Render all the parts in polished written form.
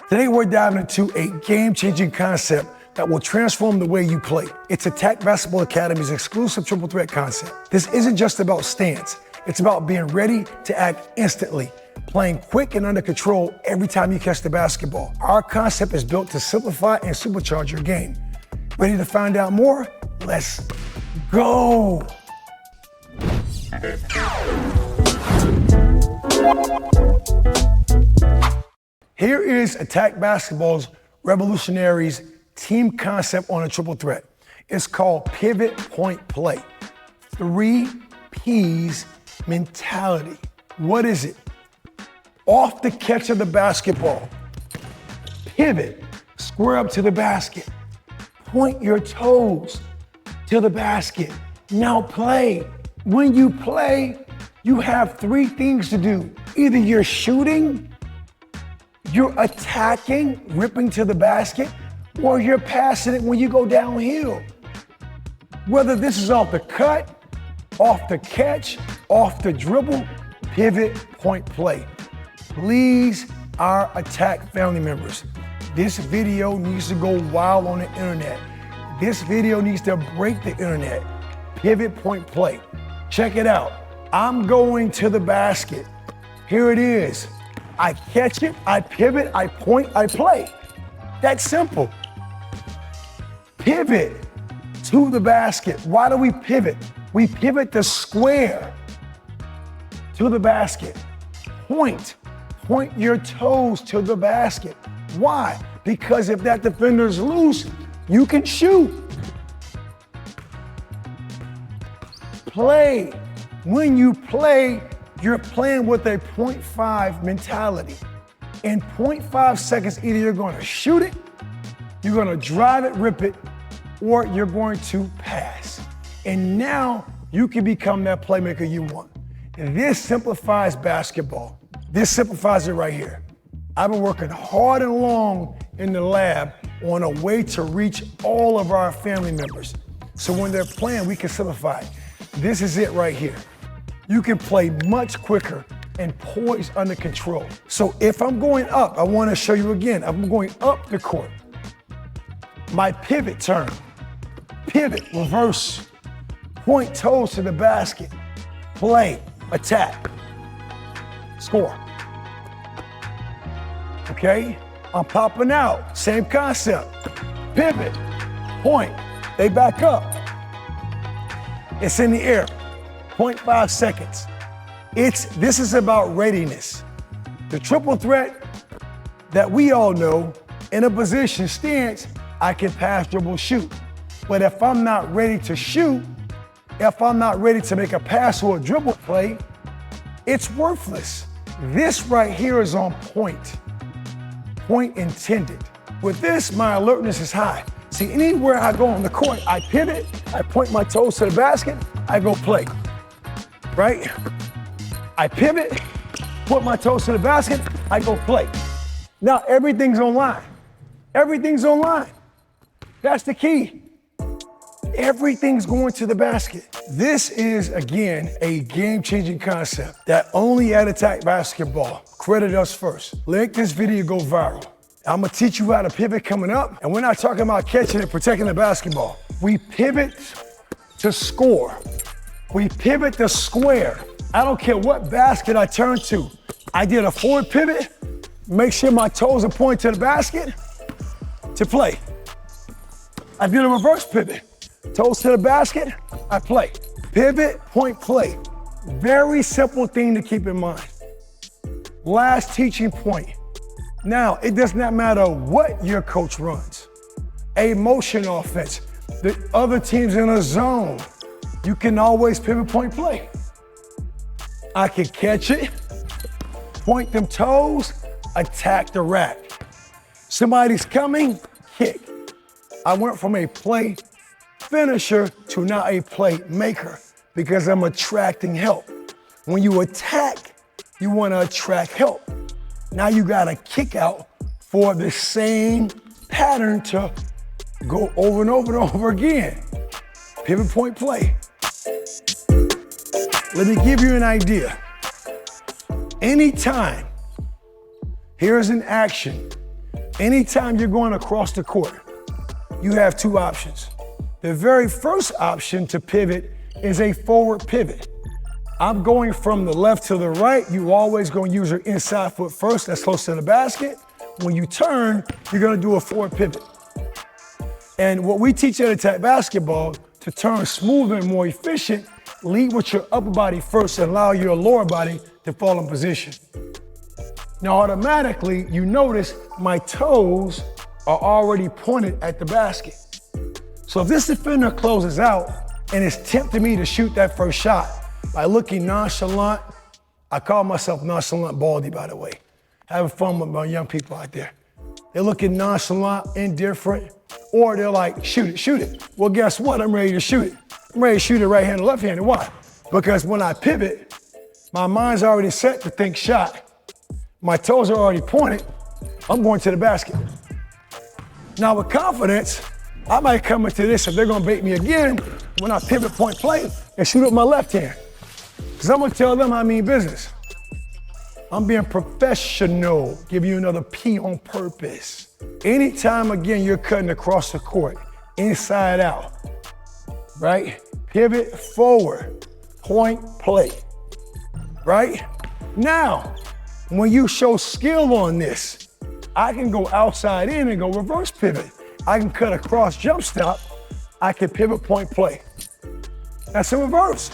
Today we're diving into a game-changing concept that will transform the way you play. It's Attack Basketball Academy's exclusive triple threat concept. This isn't just about stance, it's about being ready to act instantly, playing quick and under control every time you catch the basketball. Our concept is built to simplify and supercharge your game. Ready to find out more? Let's go. Here is Attack Basketball's revolutionaries team concept on a triple threat. It's called pivot point play. 3 P's mentality. What is it? Off the catch of the basketball, pivot, square up to the basket, point your toes to the basket. Now play. When you play, you have 3 things to do. Either you're shooting, you're attacking, ripping to the basket, or you're passing it when you go downhill. Whether this is off the cut, off the catch, off the dribble, pivot, point, play. Please, our Attack family members, this video needs to go wild on the internet. This video needs to break the internet. Pivot, point, play. Check it out. I'm going to the basket. Here it is. I catch it, I pivot, I point, I play. That's simple. Pivot to the basket. Why do we pivot? We pivot the square to the basket. Point your toes to the basket. Why? Because if that defender's loose, you can shoot. Play. When you play, you're playing with a 0.5 mentality. In 0.5 seconds, either you're gonna shoot it, you're gonna drive it, rip it, or you're going to pass. And now you can become that playmaker you want. And this simplifies basketball. This simplifies it right here. I've been working hard and long in the lab on a way to reach all of our family members. So when they're playing, we can simplify it. This is it right here. You can play much quicker and poised under control. So if I'm going up, I want to show you again. I'm going up the court. My pivot turn, pivot, reverse, point toes to the basket, play, attack, score. Okay? I'm popping out, same concept. Pivot, point, they back up. It's in the air. 0.5 seconds. This is about readiness. The triple threat that we all know, in a position stance, I can pass, dribble, shoot. But if I'm not ready to shoot, if I'm not ready to make a pass or a dribble play, it's worthless. This right here is on point. Point intended. With this, my alertness is high. See, anywhere I go on the court, I pivot, I point my toes to the basket, I go play. Right? I pivot, put my toes to the basket, I go play. Now everything's online. Everything's online. That's the key. Everything's going to the basket. This is, again, a game-changing concept that only at Attack Basketball credit us first. Let this video go viral. I'm gonna teach you how to pivot coming up, and we're not talking about catching and protecting the basketball. We pivot to score. We pivot the square. I don't care what basket I turn to. I did a forward pivot, make sure my toes are pointed to the basket to play. I did a reverse pivot, toes to the basket, I play. Pivot, point, play. Very simple thing to keep in mind. Last teaching point. Now, it does not matter what your coach runs. A motion offense, the other team's in a zone. You can always pivot, point, play. I can catch it, point them toes, attack the rack. Somebody's coming, kick. I went from a play finisher to now a play maker because I'm attracting help. When you attack, you want to attract help. Now you got a kick out for the same pattern to go over and over and over again. Pivot, point, play. Let me give you an idea. Anytime, here's an action. Anytime you're going across the court, you have two options. The very first option to pivot is a forward pivot. I'm going from the left to the right. You always going to use your inside foot first. That's close to the basket. When you turn, you're going to do a forward pivot. And what we teach at Attack Basketball, to turn smoother and more efficient, lead with your upper body first and allow your lower body to fall in position. Now, automatically, you notice my toes are already pointed at the basket. So if this defender closes out and is tempting me to shoot that first shot by looking nonchalant, I call myself nonchalant baldy, by the way. Having fun with my young people out there. They're looking nonchalant, indifferent, or they're like, shoot it, shoot it. Well, guess what? I'm ready to shoot it. I'm ready to shoot it right-handed, left-handed. Why? Because when I pivot, my mind's already set to think shot. My toes are already pointed. I'm going to the basket. Now with confidence, I might come into this if they're gonna bait me again when I pivot point play and shoot with my left hand. Because I'm gonna tell them I mean business. I'm being professional, give you another P on purpose. Anytime again you're cutting across the court, inside out, right? Pivot forward, point play, right? Now, when you show skill on this, I can go outside in and go reverse pivot. I can cut across jump stop. I can pivot point play. That's a reverse.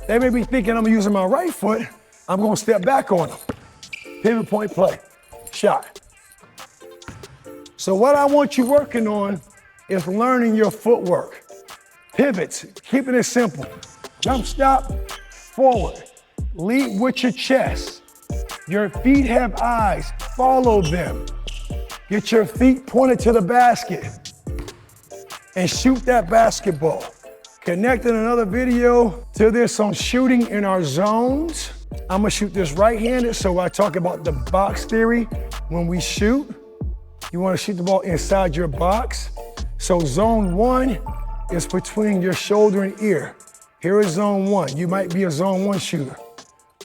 They may be thinking I'm using my right foot. I'm gonna step back on them. Pivot point play, shot. So what I want you working on is learning your footwork. Pivots, keeping it simple. Jump stop, forward. Lead with your chest. Your feet have eyes, follow them. Get your feet pointed to the basket and shoot that basketball. Connecting another video to this on shooting in our zones. I'm gonna shoot this right-handed, so I talk about the box theory. When we shoot, you wanna shoot the ball inside your box. So zone 1 is between your shoulder and ear. Here is zone 1. You might be a zone 1 shooter.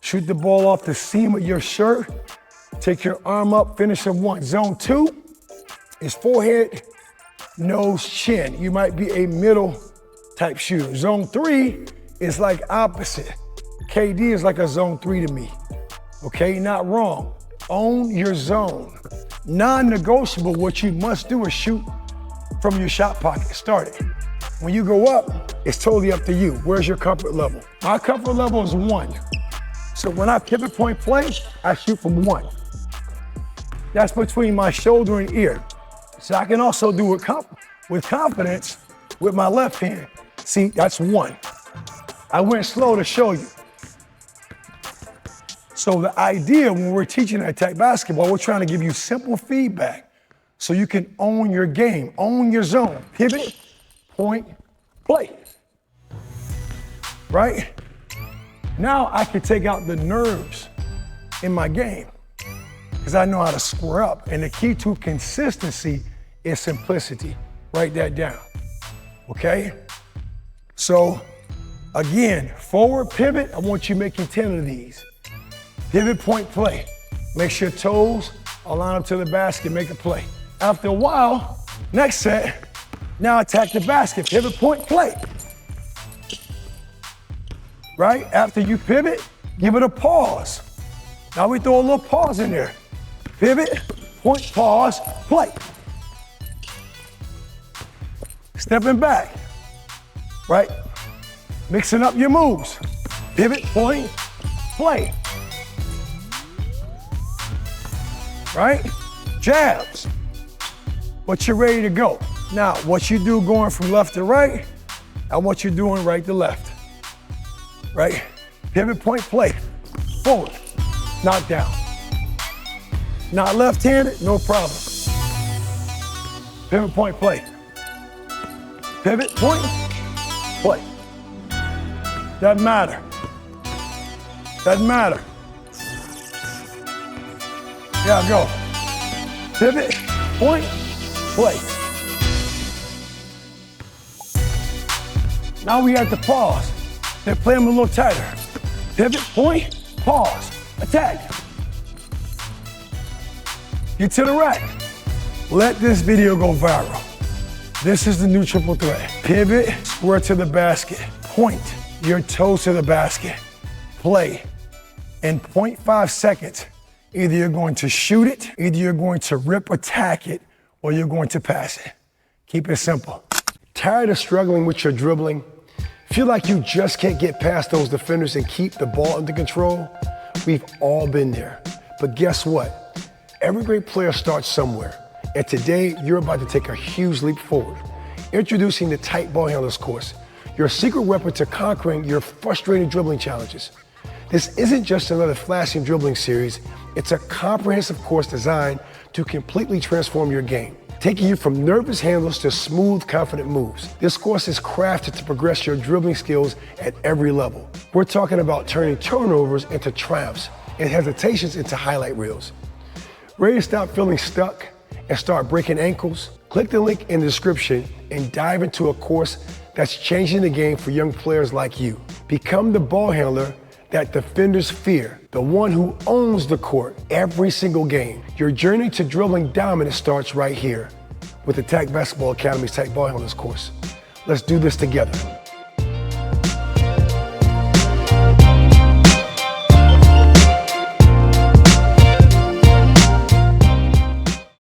Shoot the ball off the seam of your shirt. Take your arm up, finish at 1. Zone 2 is forehead, nose, chin. You might be a middle type shooter. Zone 3 is like opposite. KD is like a zone 3 to me. Okay, not wrong. Own your zone. Non-negotiable, what you must do is shoot from your shot pocket. Start it. When you go up, it's totally up to you. Where's your comfort level? My comfort level is 1. So when I pivot point play, I shoot from 1. That's between my shoulder and ear. So I can also do it with confidence with my left hand. See, that's 1. I went slow to show you. So the idea when we're teaching attack basketball, we're trying to give you simple feedback so you can own your game, own your zone. Pivot, point, play. Right? Now I can take out the nerves in my game because I know how to square up. And the key to consistency is simplicity. Write that down, okay? So again, forward pivot, I want you making 10 of these. Pivot point play. Make sure your toes align up to the basket, make a play. After a while, next set, now attack the basket, pivot point play. Right? After you pivot, give it a pause. Now we throw a little pause in there. Pivot, point, pause, play. Stepping back, right? Mixing up your moves. Pivot, point, play. Right? Jabs. But you're ready to go. Now, what you do going from left to right, and what you're doing right to left. Right? Pivot point play. Forward. Knock down. Not left-handed, no problem. Pivot point play. Pivot point play. Doesn't matter. Doesn't matter. Yeah, go. Pivot point play. Now we have to pause. Then play them a little tighter. Pivot, point, pause, attack. get to the rack. Let this video go viral. This is the new triple threat. Pivot, square to the basket. Point your toes to the basket. Play. In 0.5 seconds, either you're going to shoot it, either you're going to rip attack it, or you're going to pass it. Keep it simple. Tired of struggling with your dribbling? Feel like you just can't get past those defenders and keep the ball under control? We've all been there. But guess what? Every great player starts somewhere. And today, you're about to take a huge leap forward. Introducing the Tight Ball Handlers course, your secret weapon to conquering your frustrating dribbling challenges. This isn't just another flashing dribbling series, it's a comprehensive course designed to completely transform your game, taking you from nervous handles to smooth, confident moves. This course is crafted to progress your dribbling skills at every level. We're talking about turning turnovers into triumphs and hesitations into highlight reels. Ready to stop feeling stuck and start breaking ankles? Click the link in the description and dive into a course that's changing the game for young players like you. Become the ball handler that defenders fear, the one who owns the court every single game. Your journey to dribbling dominance starts right here with Attack Basketball Academy's Tight Ball Handlers course. Let's do this together.